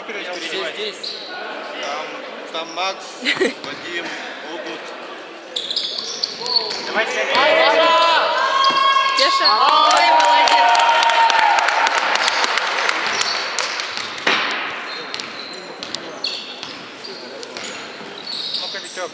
Все здесь. Там Макс, Вадим, Огут. Давайте. Теша. Ой, молодец. Ну-ка, Витек.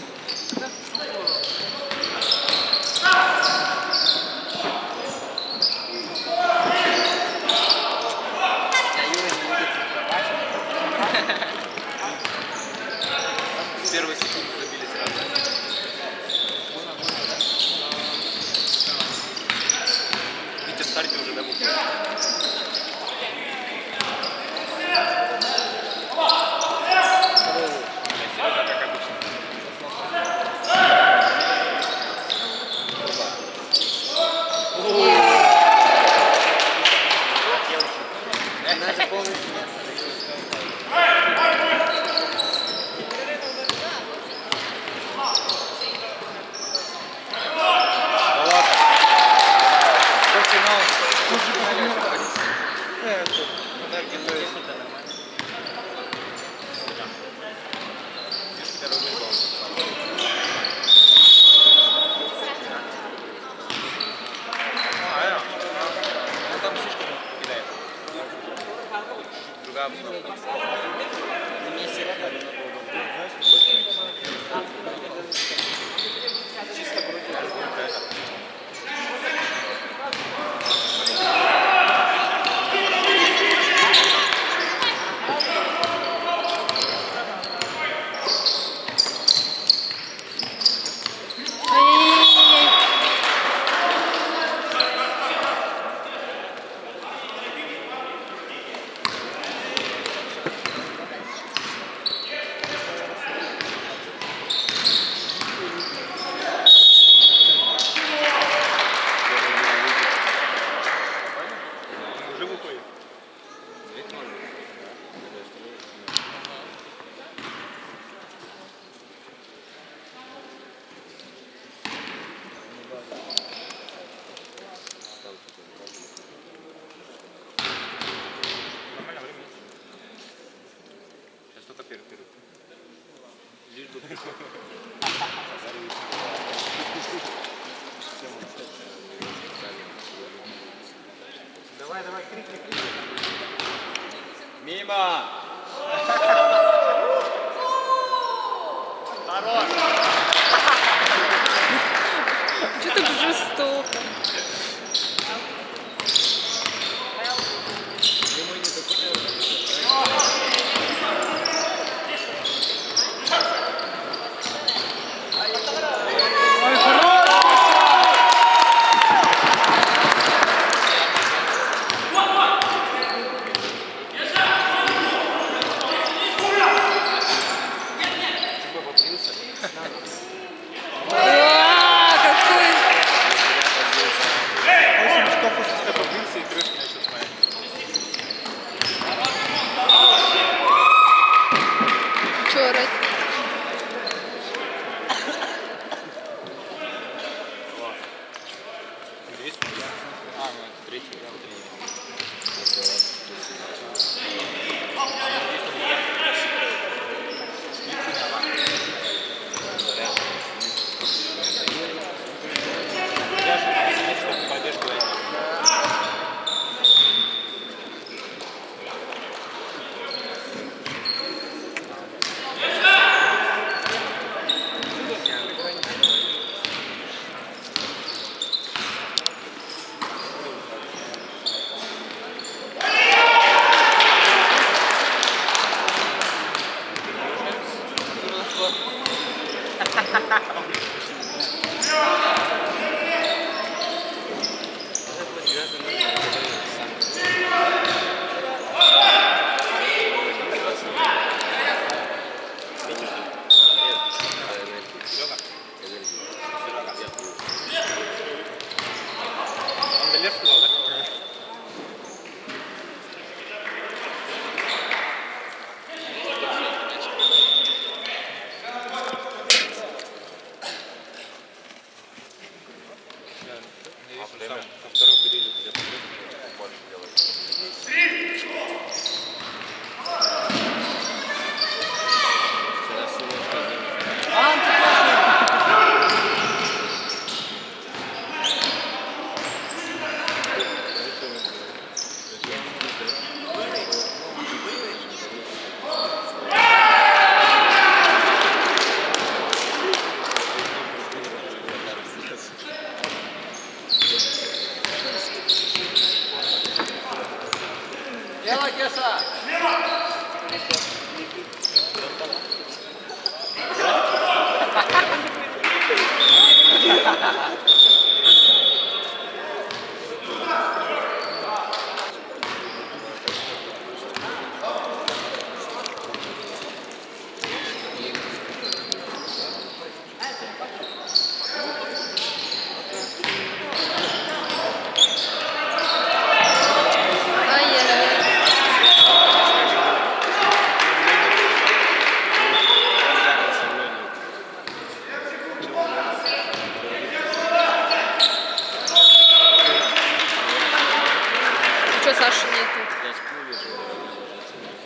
С первой секунды забили сразу. Витя в старте уже добыл. Серега, как обычно. Надо полностью. Да ладно. Кто финал? Энергия то есть. Первый гол. Ну там слишком кидает. Другая На месте рядом. чисто грудь. Ай-яй-яй-яй. Уже выходит. Нормально время. Сейчас только первый. Лишь бы. Давай, давай, крикни, крикни. Мимо! Хорош! Что так жестоко? Ему не такой. Чего побрился? Уа, какой...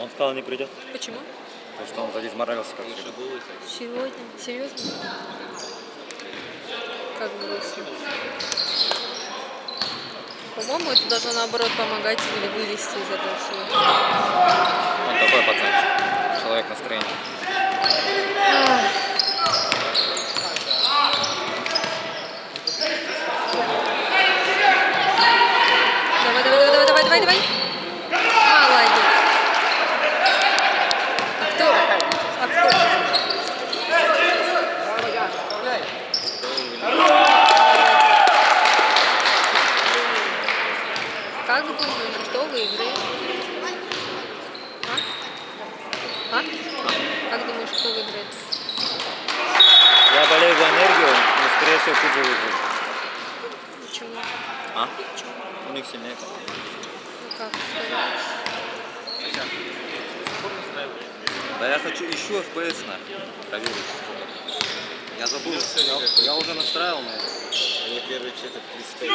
Он сказал, не придет. Почему? Потому что он задизморался как Лучше всегда. было. Сегодня? Серьезно? Как грустно. По-моему, это должно наоборот помогать или вылезти из этого всего. Он такой пацанчик. Человек настроения. Давай, давай, давай, давай, давай, давай. Молодец. А кто? А кто? Как думаешь, кто выиграет? А? Как думаешь, кто выиграет? Я болею за энергию, но скорее всего Фуджи выиграет. Почему? А? У них сильнее команда. Ну как сказать? Да я хочу еще FPS проверить. Я забыл. Я уже настраивал на это. Мне первый четверть 35.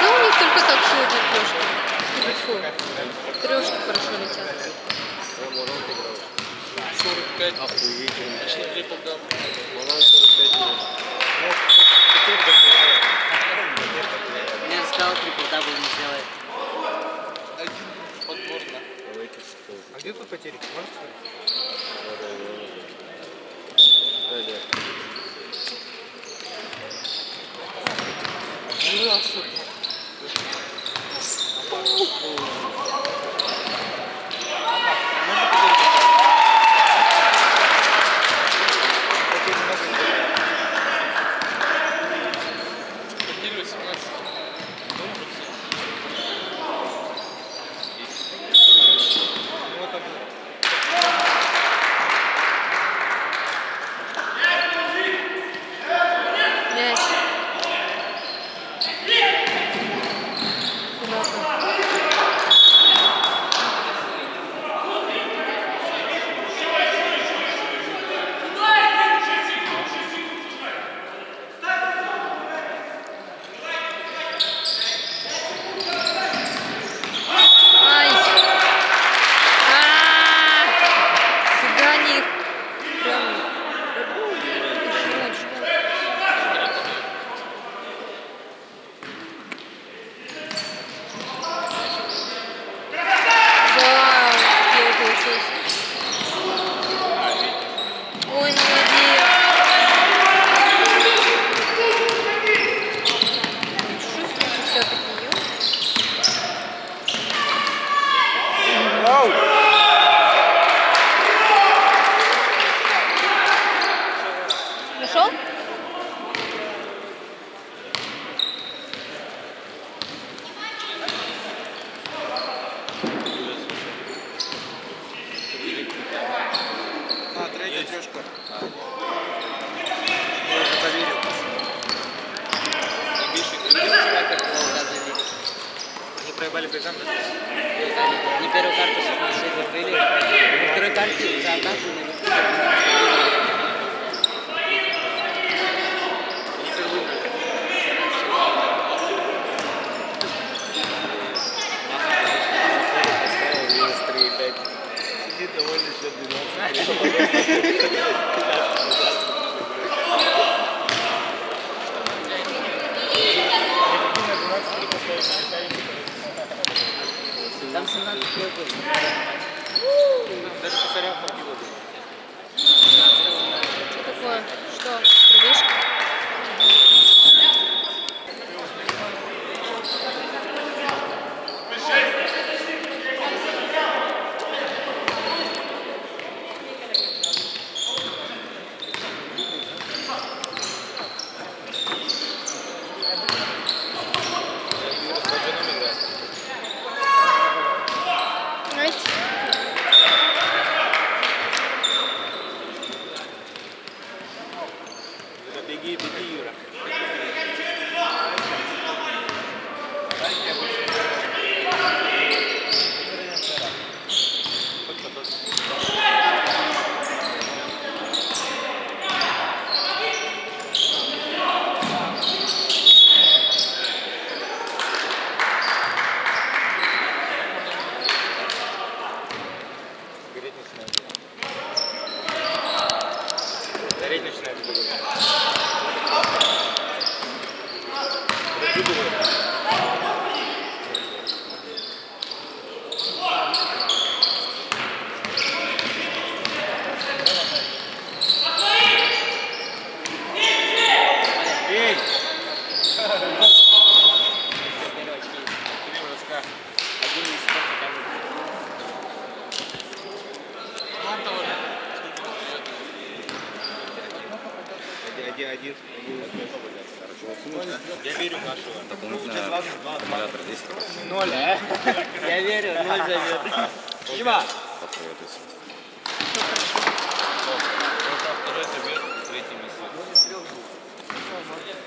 Да у них только так сегодня трешки. Трешки хорошо летят. Мурон играл. 45. Охуительно. Почти трипл дабл. Мурон 45 минут. Ну, теперь дофига. Я сказал, трипл дабл не сделает. Один подбор на. А где тут потери? Можешь сказать? Турнир 18. Ну, это было. Мяч. Куда-то. Ай! Фига них. Прям. Вау, где получилось? Ой, молодец. Шустренький все-таки, Нашел? А, третья трешка. Я уже поверил. Они проебали бригам, да? Они первую карту 16 закрыли, во второй карте за атаку на Сидит довольный счет 12. Там 17 было. Даже Косарев побил. Что такое? Что? Продышка? Ай. Третий начинает было. Эй! Первые очки. Три броска. Один из трех хотя бы. Один. Я верю в нашего. Дополнительно аккумулятор здесь. Ноль, Я верю, 0 забьет. Дима! Попробуйте. Второй забьет, третий миссия.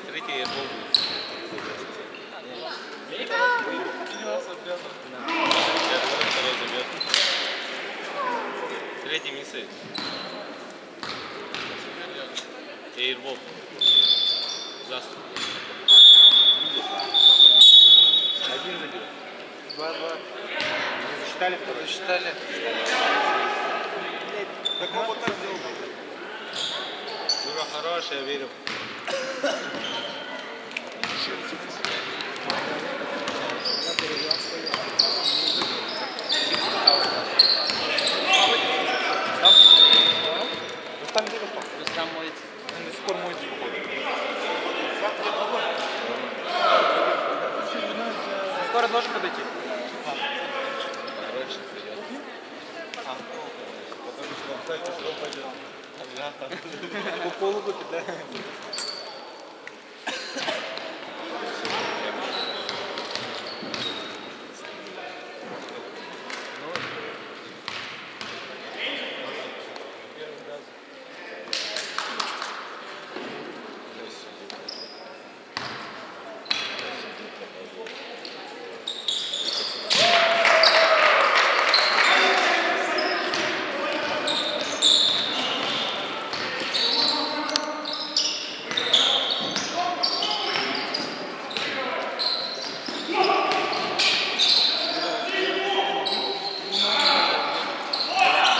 Третий я был. Второй забьет. Третий миссия. Эйрбол. Заступ. Один забил. 2-2. Не засчитали второй? Засчитали. Так он вот так сделал. Юра хороший, я верю. Рустам где Рустам? Рустам моется. Он до сих пор моется, походу. Скоро должен подойти. Потому что он так тяжело пойдет. По полу будет, да?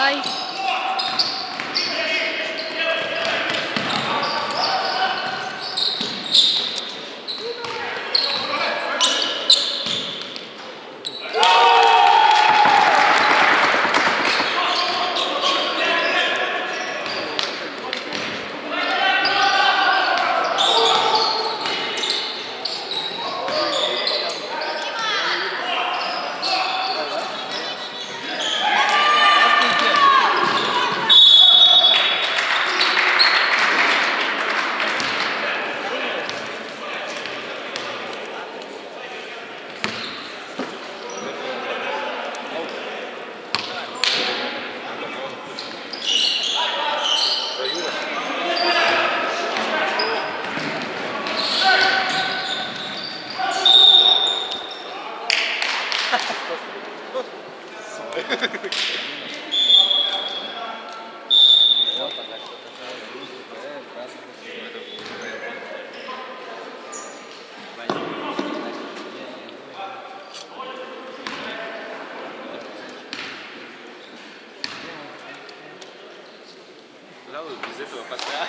Ай. Да, вот без этого пока.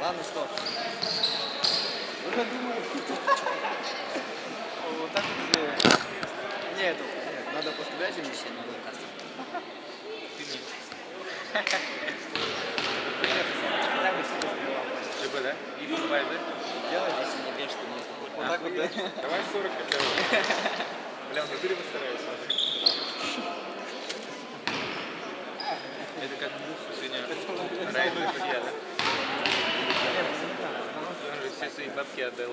Ладно, стоп. Уже думаю. Вот так вот сделать. Нет, надо пострелять им еще. Надо кастом. ЖБ, да? И бывает, да? Делай, если не бежишь, то нет. Вот так вот, да? Давай 40 хотя бы. Бля, в натуре постараюсь. Это как сегодня Райан судья, да? Он же все свои бабки отдал.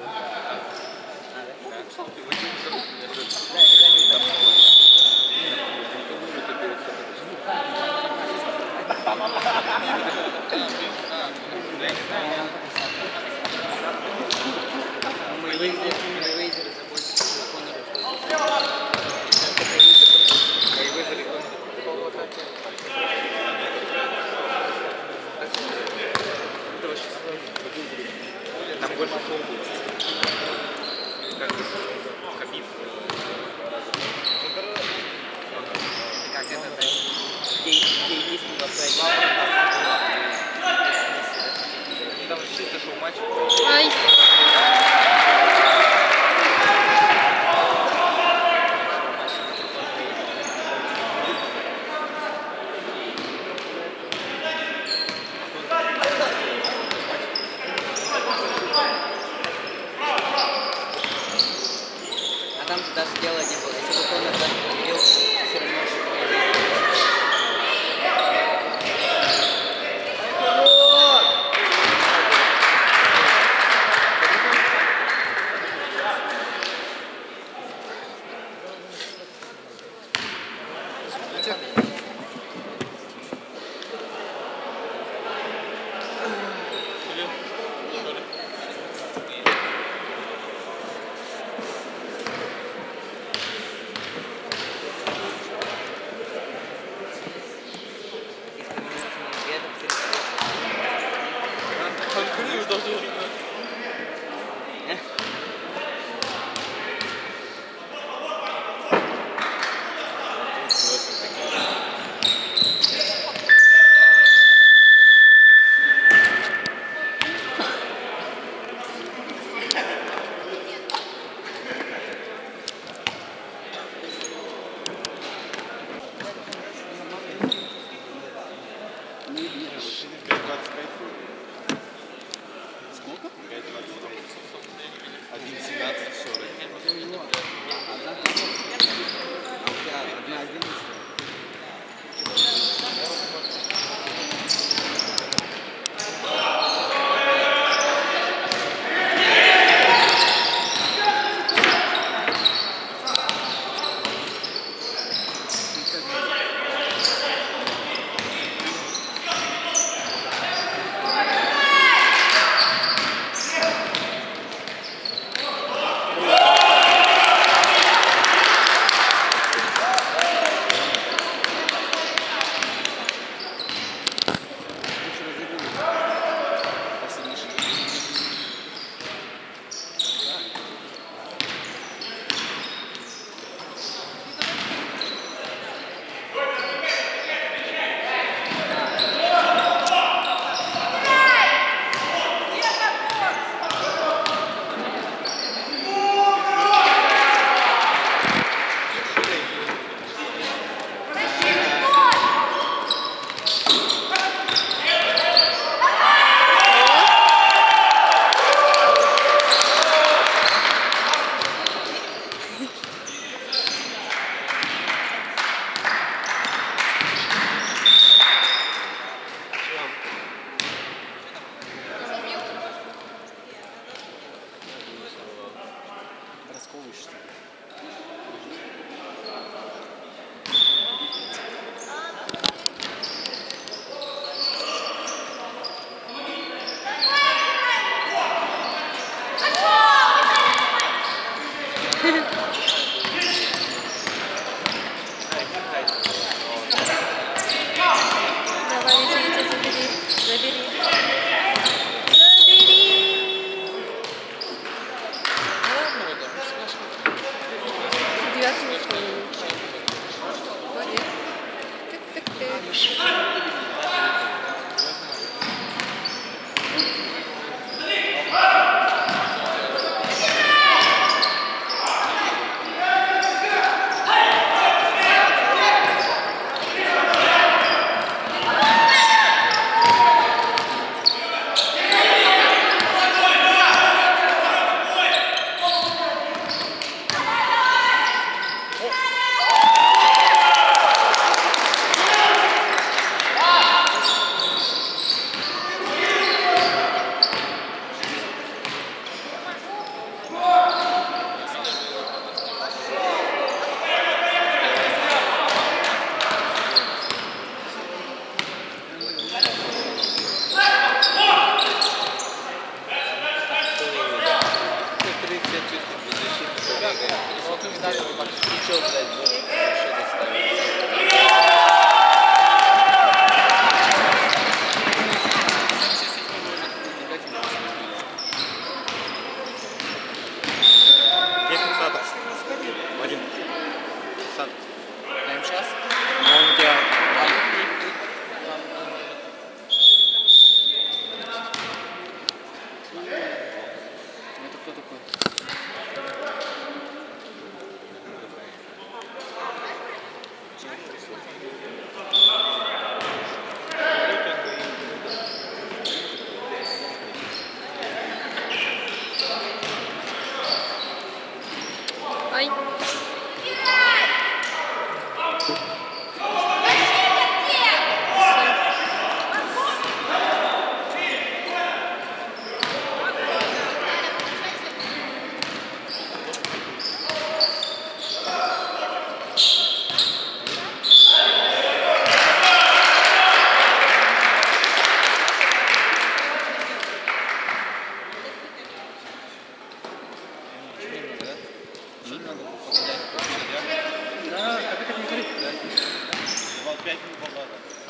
Мейвезер забольше Конора. Там больше фол будет. Как Хабиб. Как это, да? Где есть не вопрос. Там же чисто шоу-матч. Ай. А там же даже дела не было. Если бы Конор даже победил, все равно же Мейвезер.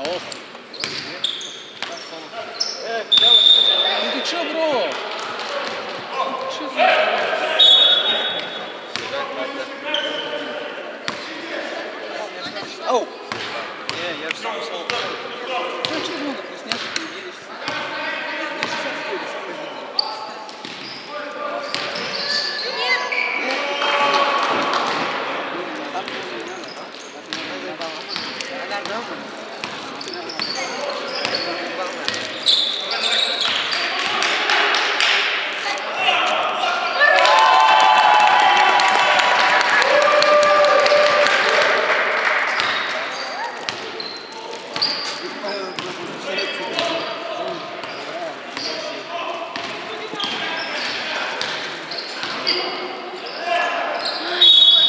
Ох. Ну ты чё, бро? Чё ты? Оу! Не, я же сам ушел. Ну чё ты много вкусняшек не делишься? Я сейчас отстою, самый длинный.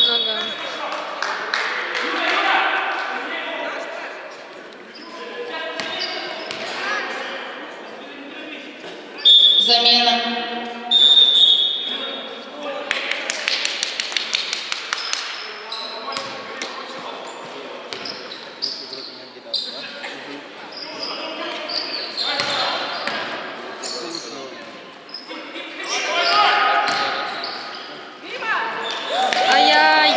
Нога. Замена. Ай-яй!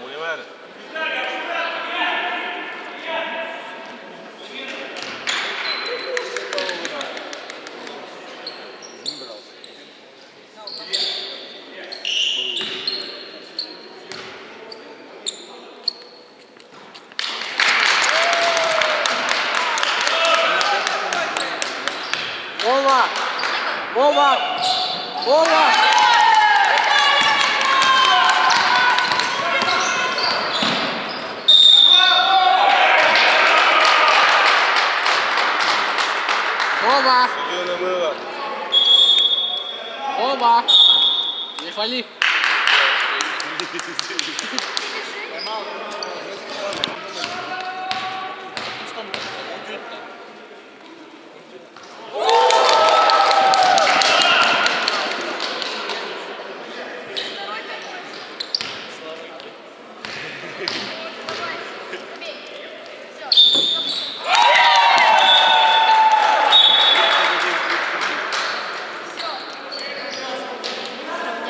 Muy mal. Вова! Вова! Вова! Вова! Судью намыло. Вова! Не фали!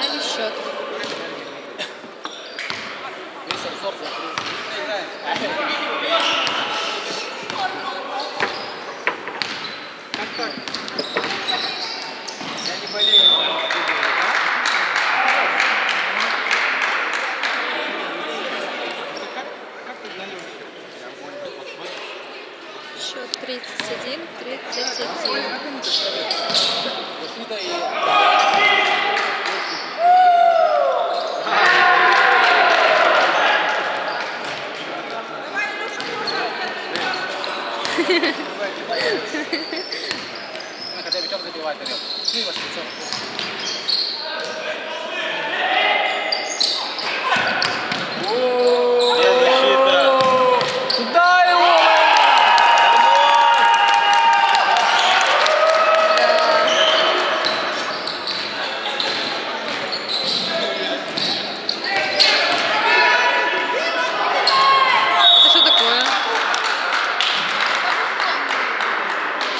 Сравняли счет. Весь обзор закрыл. Как так? Я не болею. Как ты налёг? Счет 31-31. Защита и... Когда Витёк забивает, орёт. Слива с лицом. Где защита? Туда его! Это что такое?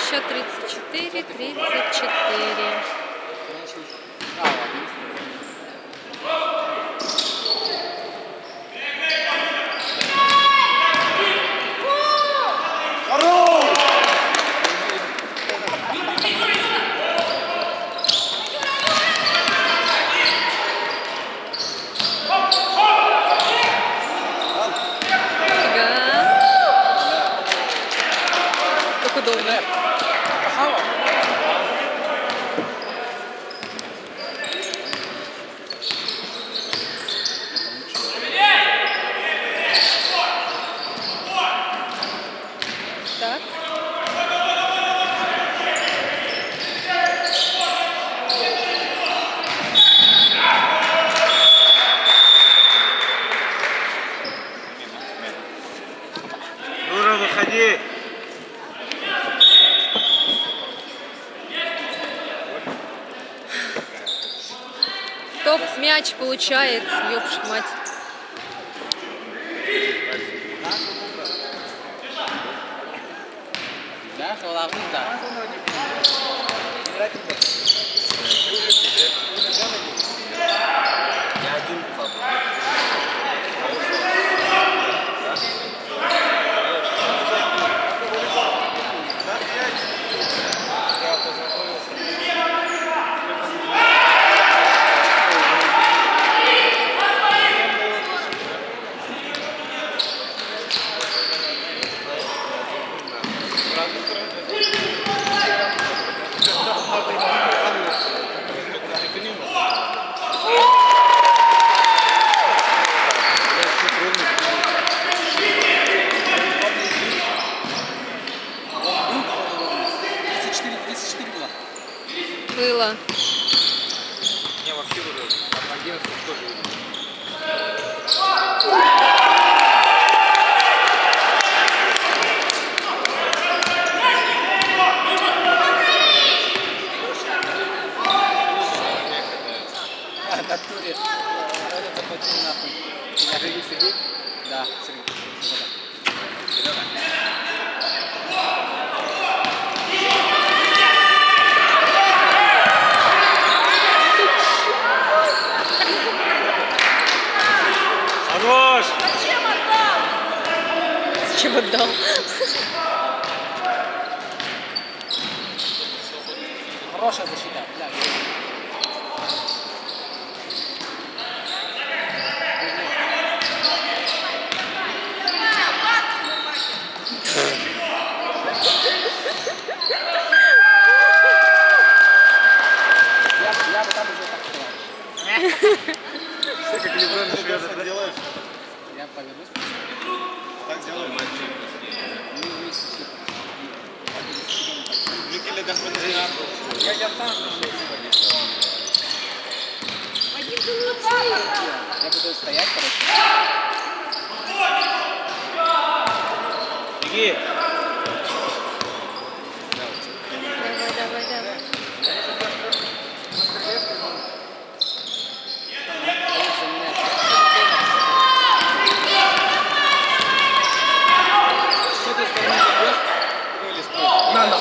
Счет 34-34. А, ладно. Как удобно. Пахава? Так. Нура, выходи! Топ мяч получает, ёпш мать. Да, головный, да. Я один пхал. Было. Не, вообще уже 11 тоже видно. В натуре. Это заплатил нахуй. Сергей Сергей? Да, Сергей. Хорош! Зачем отдал? Хорошая защита. Да. Я бы там уже так сказал. Ты как Леброн Джеймс так делаешь? Я повернусь. Так делай, мальчик. Микеле де Фронтина. Я сам Я буду стоять, короче. Беги! Давай, давай. Что ты стороны забьешь? Ну или спрыгнешь? Надо!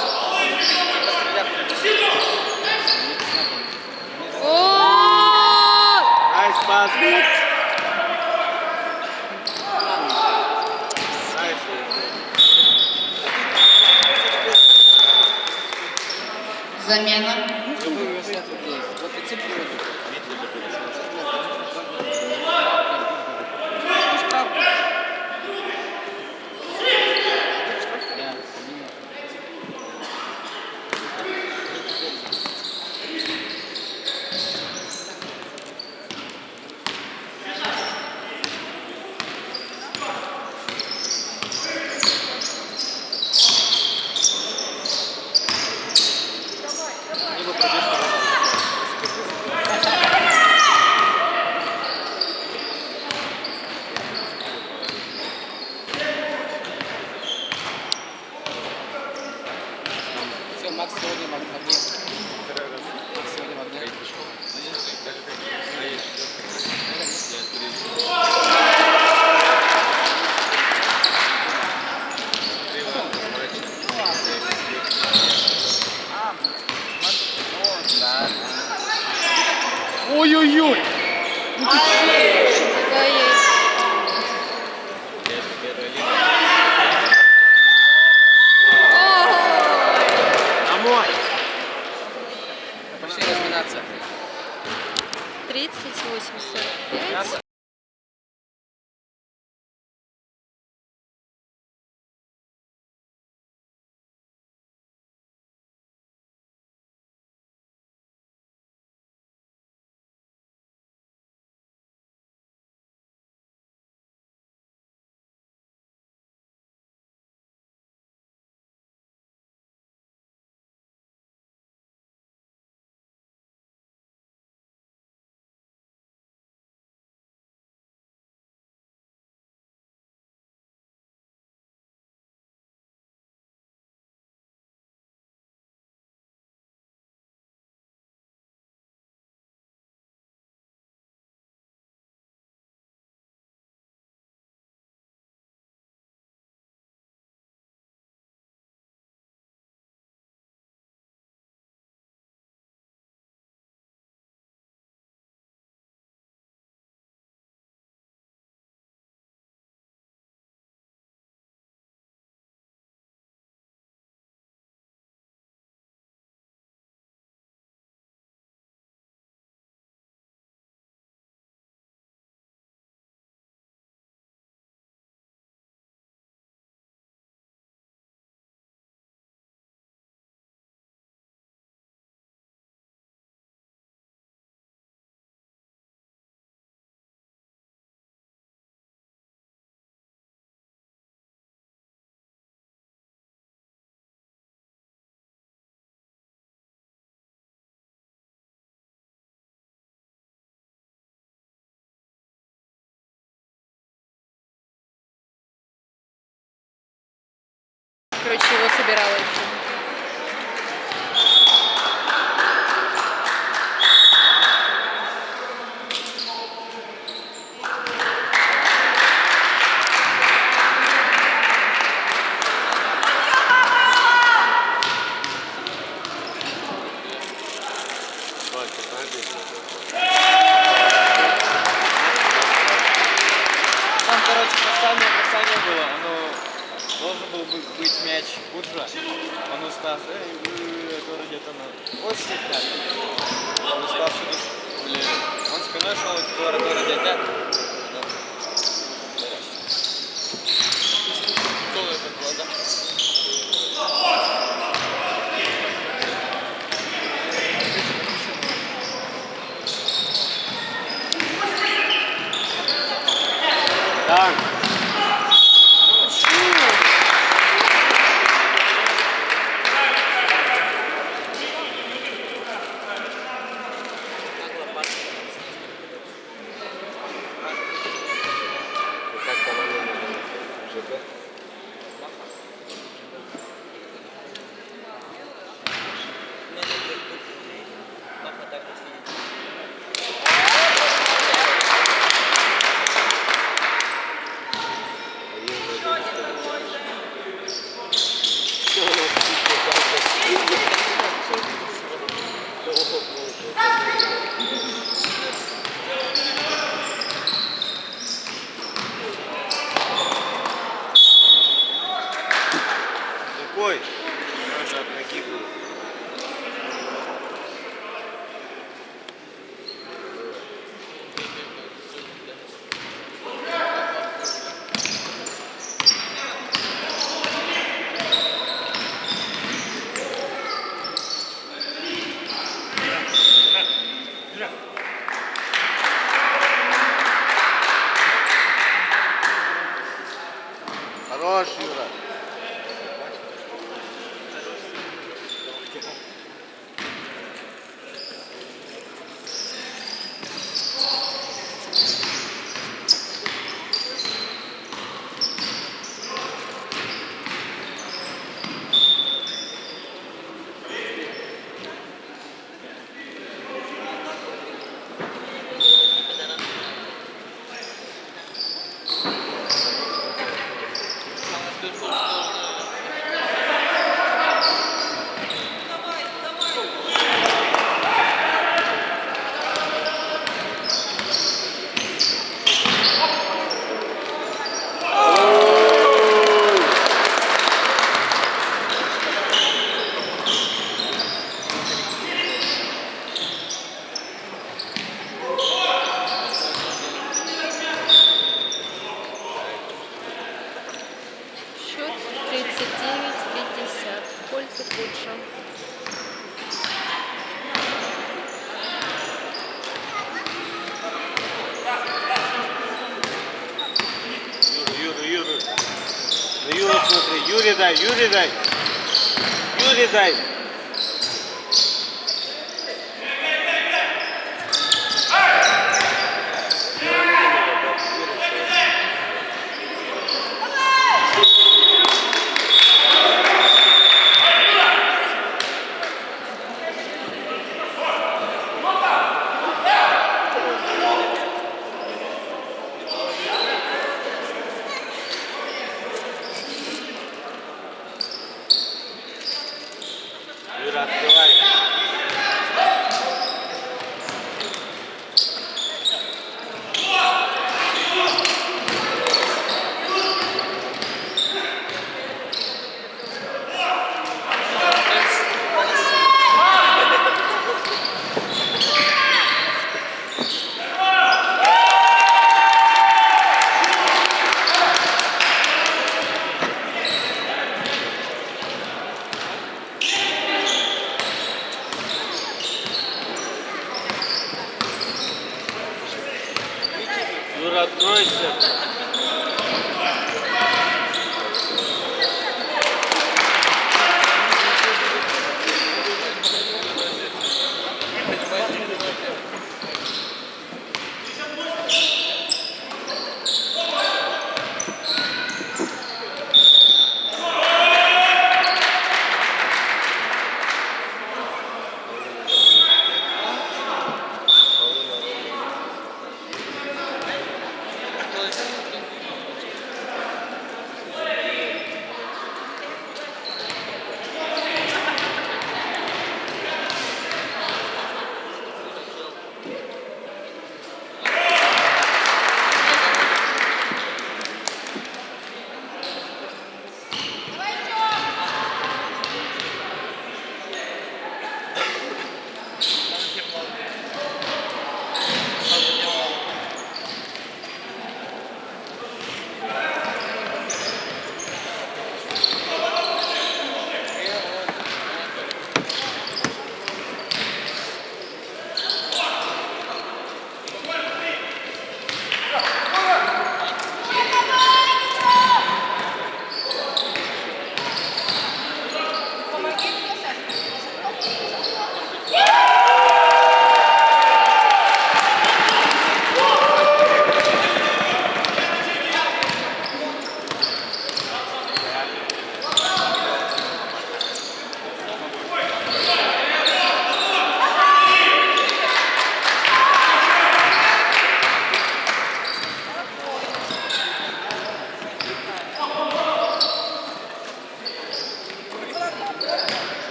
О! Найс пас! Найс. Замена. Вот принцип Все, Макс сегодня в огне. Сегодня в огне. Да. Ой-ой-ой! Давай ей. Домой! Пошли разминаться. 38-45. Короче, его собирала еще. Там, короче, касание было. Оно должен был быть мяч Буджа. Он уставший. Это где-то на 85. Он уставший. Он спиной шел, который где-то. Кто это было, да? Так. Как там они называются? ЖБ? Какой? Тоже от ноги был. Хорош, Юра. Счет 39-50. В пользу Буджа. Юра. На Юру смотри. Юре дай. Юре дай.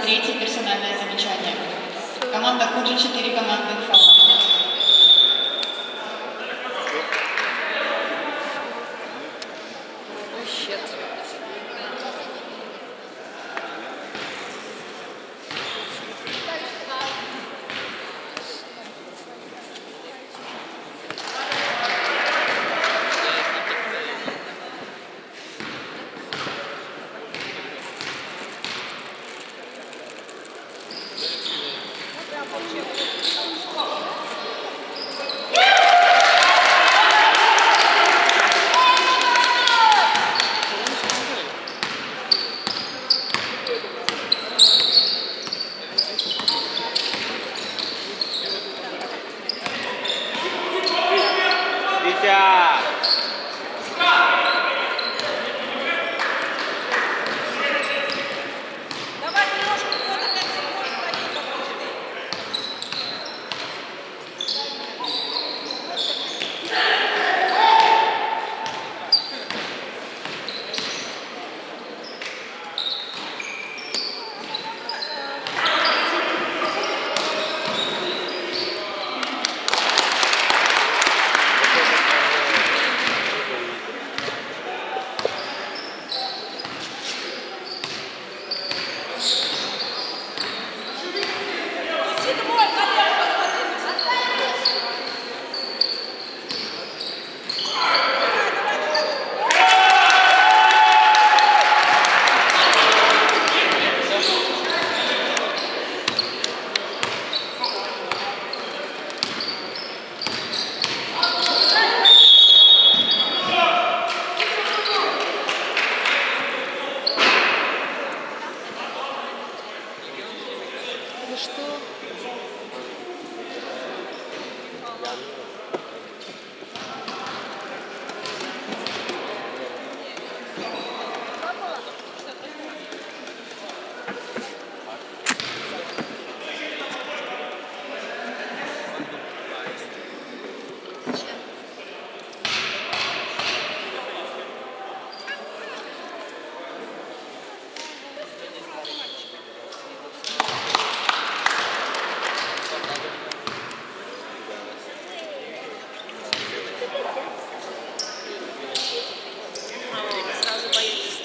третье персональное замечание. Команда Куджи 4 командных фаула. Oh shit. Витя! За что? Сразу боюсь.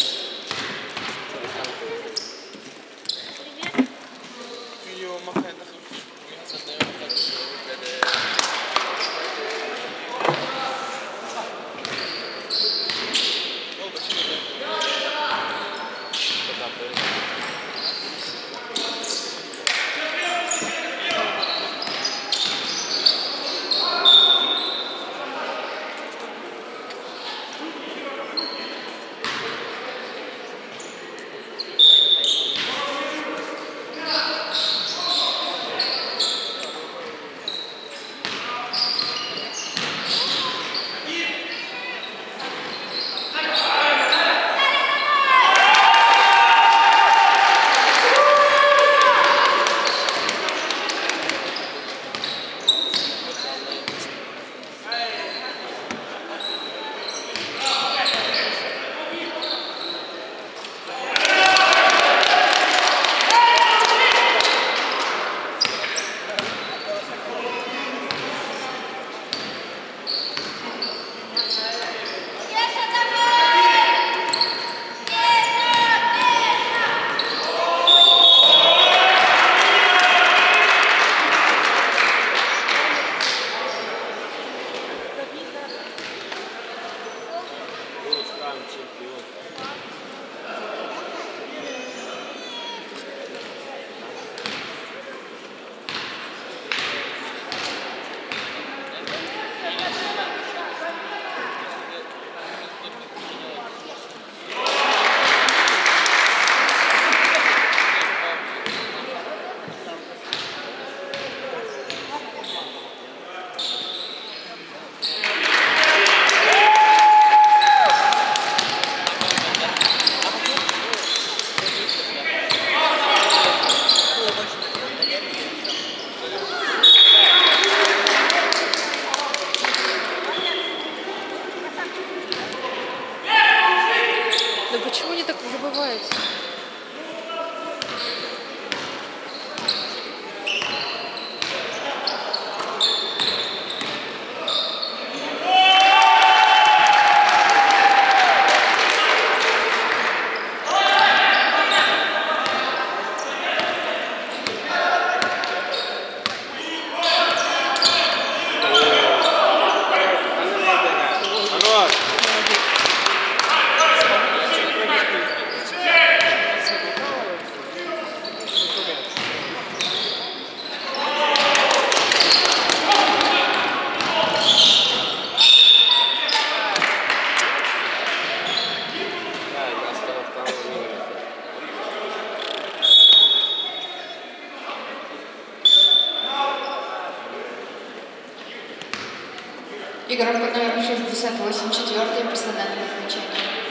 Игрок под номером 68, четвертое персональное замечание.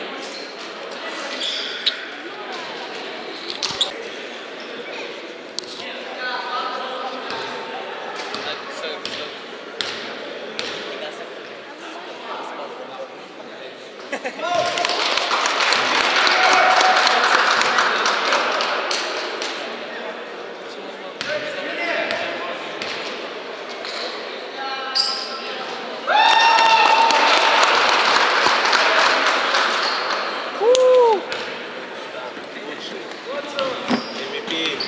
MVP.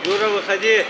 Юра, выходи.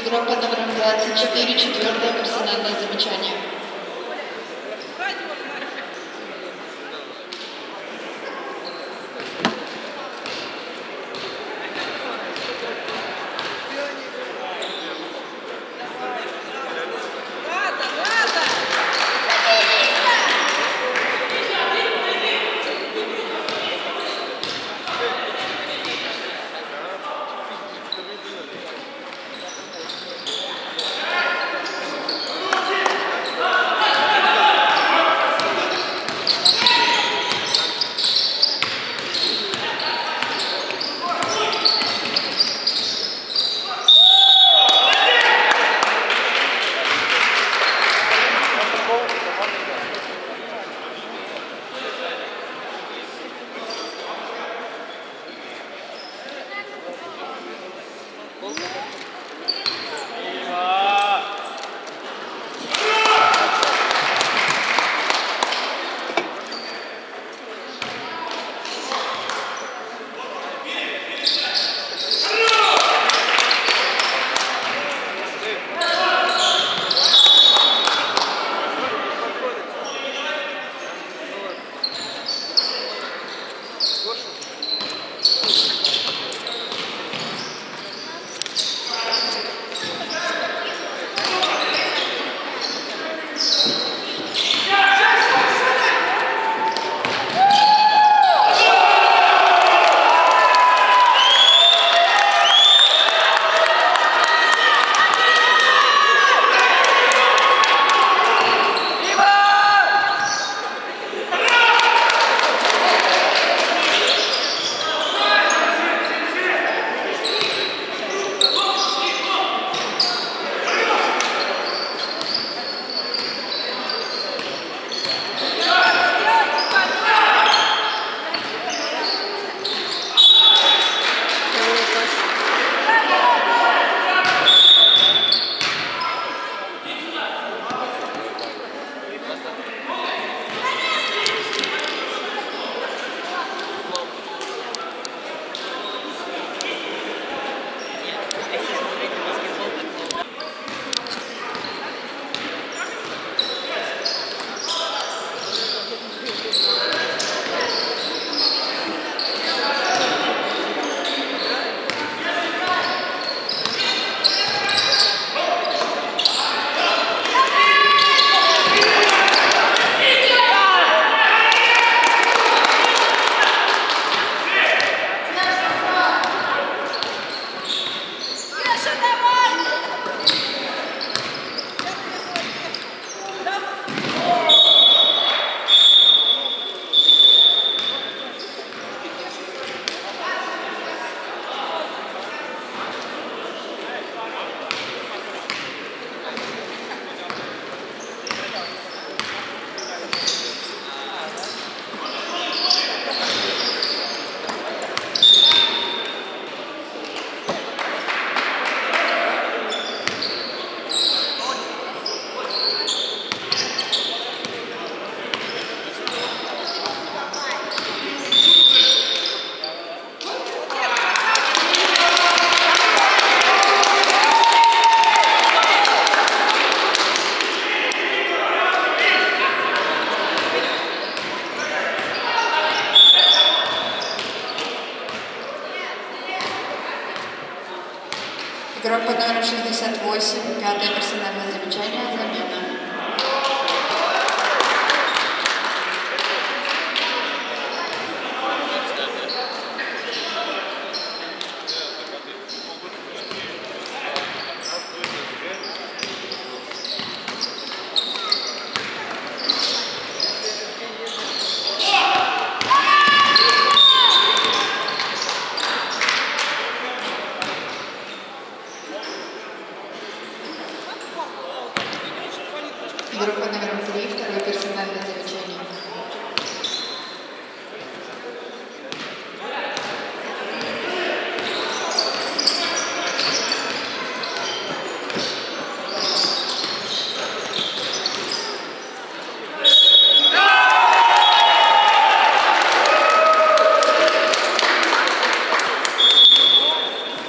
Игрок под номером 24, четвертое персональное замечание. Игрок под номером 68, пятое персональное замечание, замена. Игрок под номером 3, второе персональное замечание.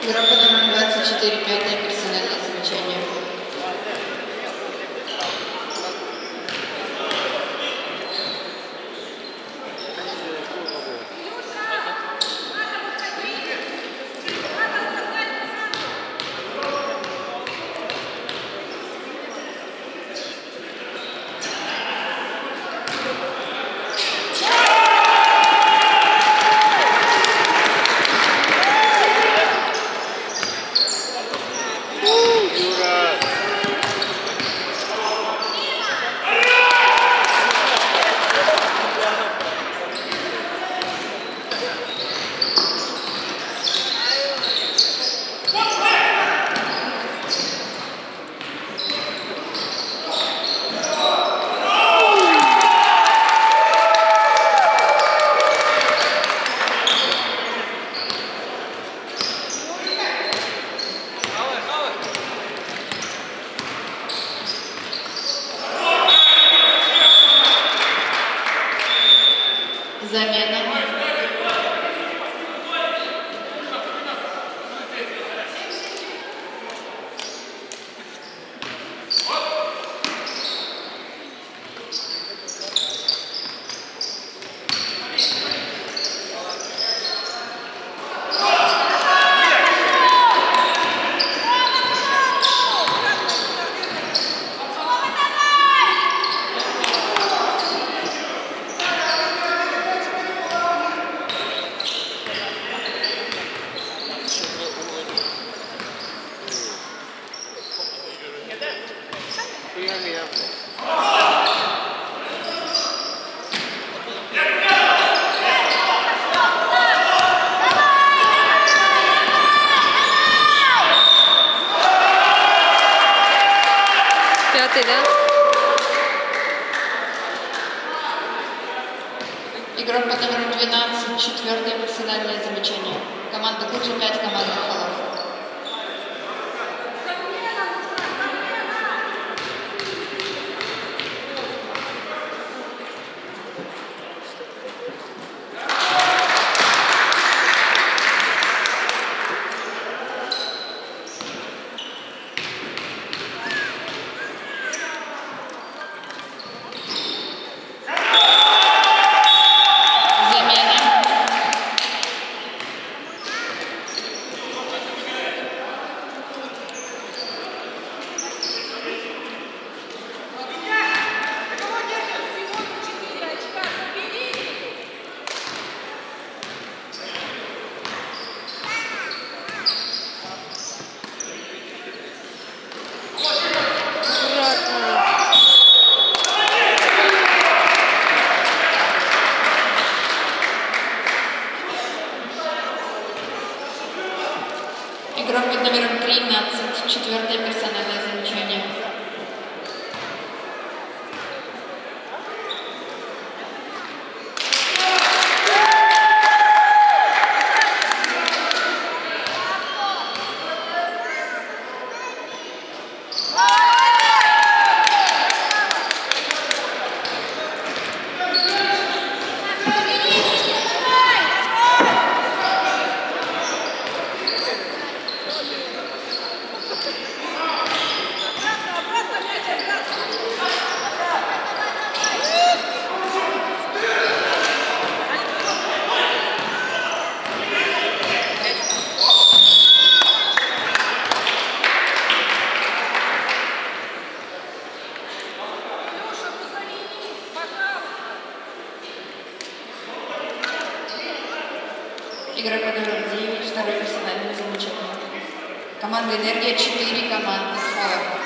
Игрок под номером 24, пятое персональное замечание. ты, да? Игрок под номером 12, четвертое персональное замечание. Команда Куджи, 5 командных фолов. Замена. Аккуратно. Игрок под номером 13, четвертое персональное замечание. Игрок под номером 9, второе персональное замечание. Команда «Энергия», 4 командных фола.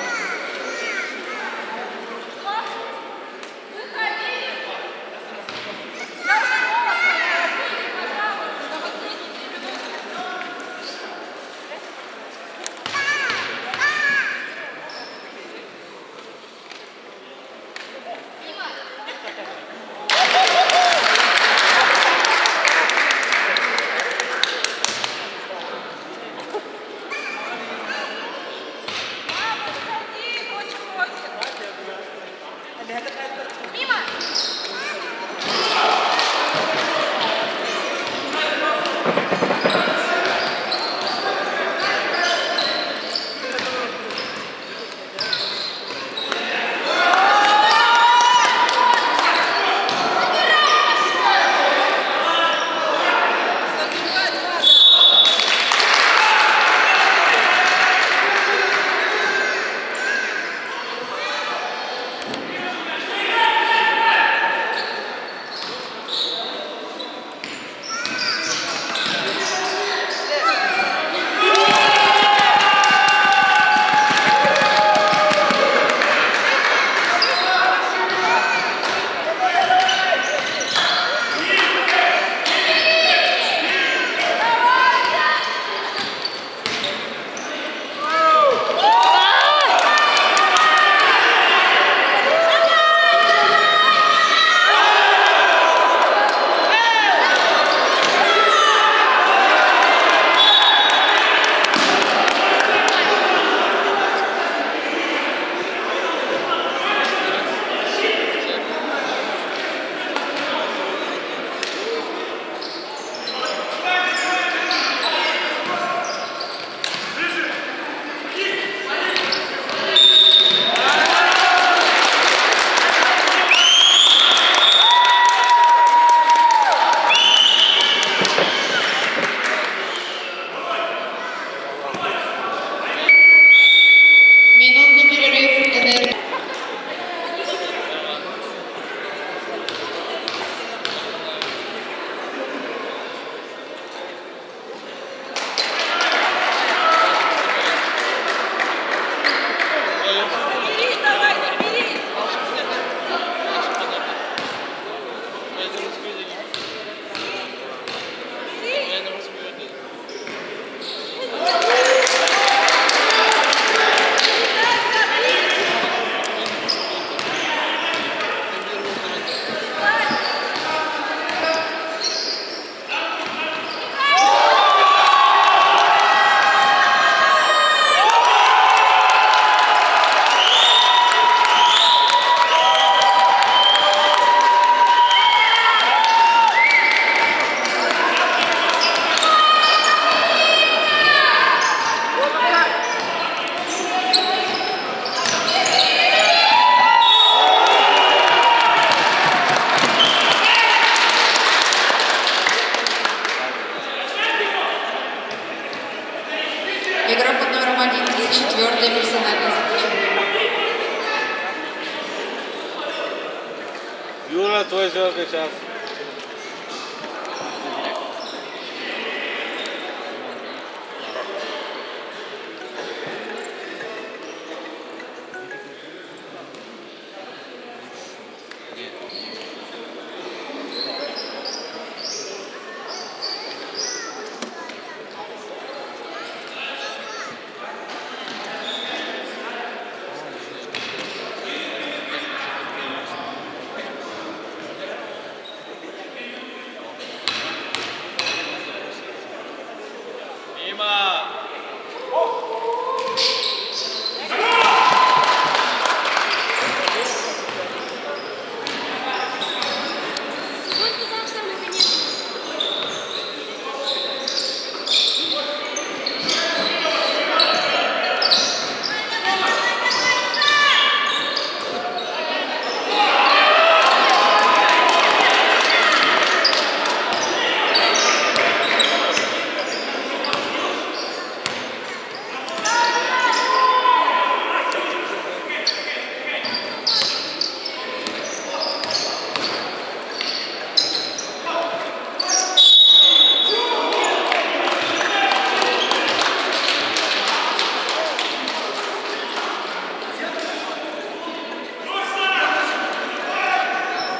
твой звездный час.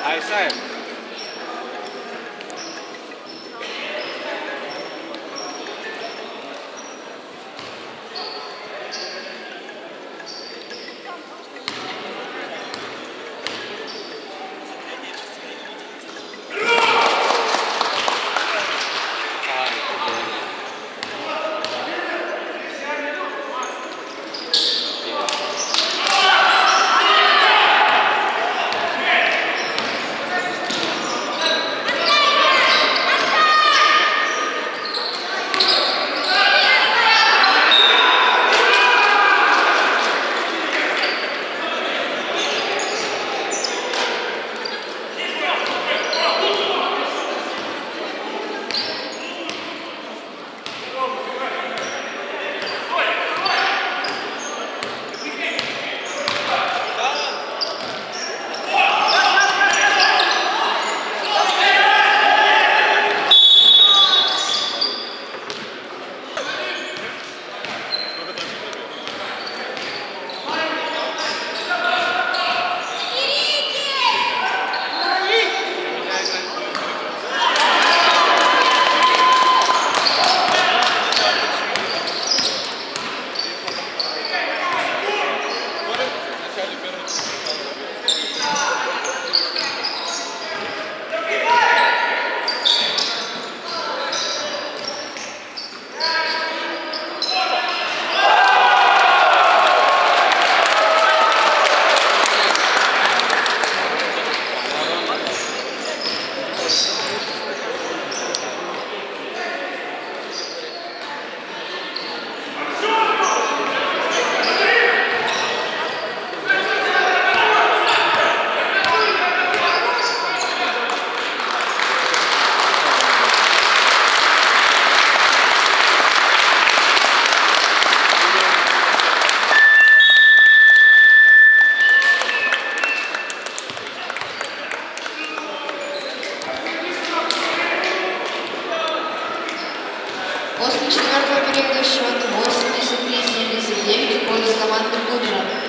Айсаев. После четвертого периода счет 83-79 в пользу команды Буджа.